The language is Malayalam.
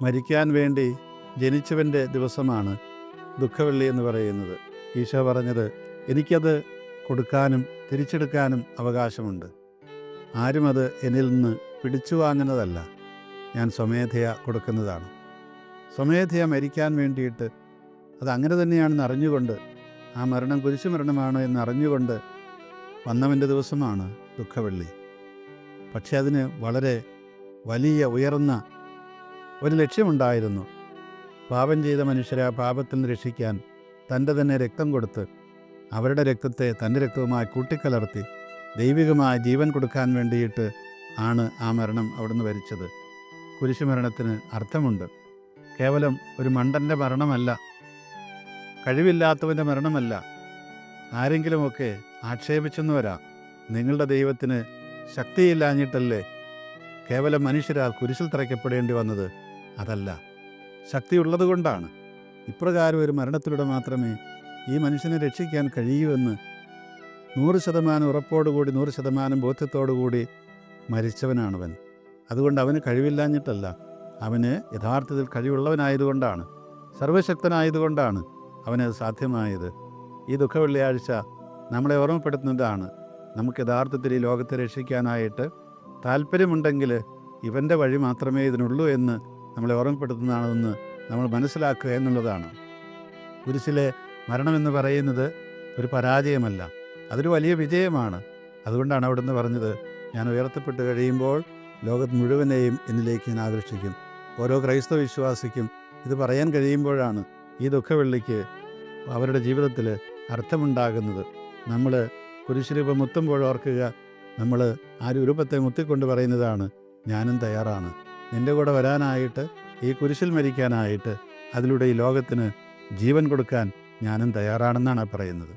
മരിക്കാൻ വേണ്ടി ജനിച്ചവൻ്റെ ദിവസമാണ് ദുഃഖവെള്ളി എന്ന് പറയുന്നത്. ഈശോ പറഞ്ഞത്, എനിക്കത് കൊടുക്കാനും തിരിച്ചെടുക്കാനും അവകാശമുണ്ട്. ആരും അത് എന്നിൽ നിന്ന് പിടിച്ചു വാങ്ങുന്നതല്ല, ഞാൻ സ്വമേധയാ കൊടുക്കുന്നതാണ്. സ്വമേധയാ മരിക്കാൻ വേണ്ടിയിട്ട് അതങ്ങനെ തന്നെയാണെന്ന് അറിഞ്ഞുകൊണ്ട്, ആ മരണം കുരിശു മരണമാണ് എന്നറിഞ്ഞുകൊണ്ട് വന്നവൻ്റെ ദിവസമാണ് ദുഃഖവെള്ളി. പക്ഷെ അതിന് വളരെ വലിയ ഉയർന്ന ഒരു ലക്ഷ്യമുണ്ടായിരുന്നു. പാപം ചെയ്ത മനുഷ്യരെ ആ പാപത്തിൽ നിന്ന് രക്ഷിക്കാൻ തൻ്റെ തന്നെ രക്തം കൊടുത്ത് അവരുടെ രക്തത്തെ തൻ്റെ രക്തവുമായി കൂട്ടിക്കലർത്തി ദൈവികമായ ജീവൻ കൊടുക്കാൻ വേണ്ടിയിട്ട് ആണ് ആ മരണം അവിടുന്ന് വരിച്ചത്. കുരിശുമരണത്തിന് അർത്ഥമുണ്ട്. കേവലം ഒരു മണ്ടൻ്റെ മരണമല്ല, കഴിവില്ലാത്തവൻ്റെ മരണമല്ല. ആരെങ്കിലുമൊക്കെ ആക്ഷേപിച്ചെന്ന് വരാം, നിങ്ങളുടെ ദൈവത്തിന് ശക്തിയില്ലാഞ്ഞിട്ടല്ലേ കേവലം മനുഷ്യരാൽ കുരിശിൽ തറയ്ക്കപ്പെടേണ്ടി വന്നത്? അതല്ല, ശക്തിയുള്ളത് കൊണ്ടാണ്. ഇപ്രകാരം ഒരു മരണത്തിലൂടെ മാത്രമേ ഈ മനുഷ്യനെ രക്ഷിക്കാൻ കഴിയൂ എന്ന് 100% ഉറപ്പോടുകൂടി 100% ബോധ്യത്തോടുകൂടി മരിച്ചവനാണവൻ. അതുകൊണ്ട് അവന് കഴിവില്ലാഞ്ഞിട്ടല്ല, അവന് യഥാർത്ഥത്തിൽ കഴിവുള്ളവനായതുകൊണ്ടാണ്, സർവശക്തനായതുകൊണ്ടാണ് അവനത് സാധ്യമായത്. ഈ ദുഃഖവെള്ളിയാഴ്ച നമ്മളെ ഓർമ്മപ്പെടുത്തുന്നതാണ്, നമുക്ക് യഥാർത്ഥത്തിൽ ഈ ലോകത്തെ രക്ഷിക്കാനായിട്ട് താല്പര്യമുണ്ടെങ്കിൽ ഇവൻ്റെ വഴി മാത്രമേ ഇതിനുള്ളൂ എന്ന് നമ്മളെ ഓർമ്മപ്പെടുത്തുന്നതാണെന്ന് നമ്മൾ മനസ്സിലാക്കുക എന്നുള്ളതാണ്. കുരിശിലെ മരണമെന്ന് പറയുന്നത് ഒരു പരാജയമല്ല, അതൊരു വലിയ വിജയമാണ്. അതുകൊണ്ടാണ് അവിടുന്ന് പറഞ്ഞത്, ഞാൻ ഉയർത്തപ്പെട്ട് കഴിയുമ്പോൾ ലോകത്ത് മുഴുവനെയും എന്നിലേക്ക് ഞാൻ ആകർഷിക്കും. ഓരോ ക്രൈസ്തവ വിശ്വാസിക്കും ഇത് പറയാൻ കഴിയുമ്പോഴാണ് ഈ ദുഃഖവെള്ളിക്ക് അവരുടെ ജീവിതത്തിൽ അർത്ഥമുണ്ടാകുന്നത്. നമ്മൾ കുരിശുരൂപം മുത്തുമ്പോൾ ഓർക്കുക, നമ്മൾ ആ രൂപത്തെ മുത്തിക്കൊണ്ട് പറയുന്നതാണ്, ഞാനും തയ്യാറാണ് നിൻ്റെ കൂടെ വരാനായിട്ട്, ഈ കുരിശിൽ മരിക്കാനായിട്ട്, അതിലൂടെ ഈ ലോകത്തിന് ജീവൻ കൊടുക്കാൻ ഞാനും തയ്യാറാണെന്നാണ് പറയുന്നത്.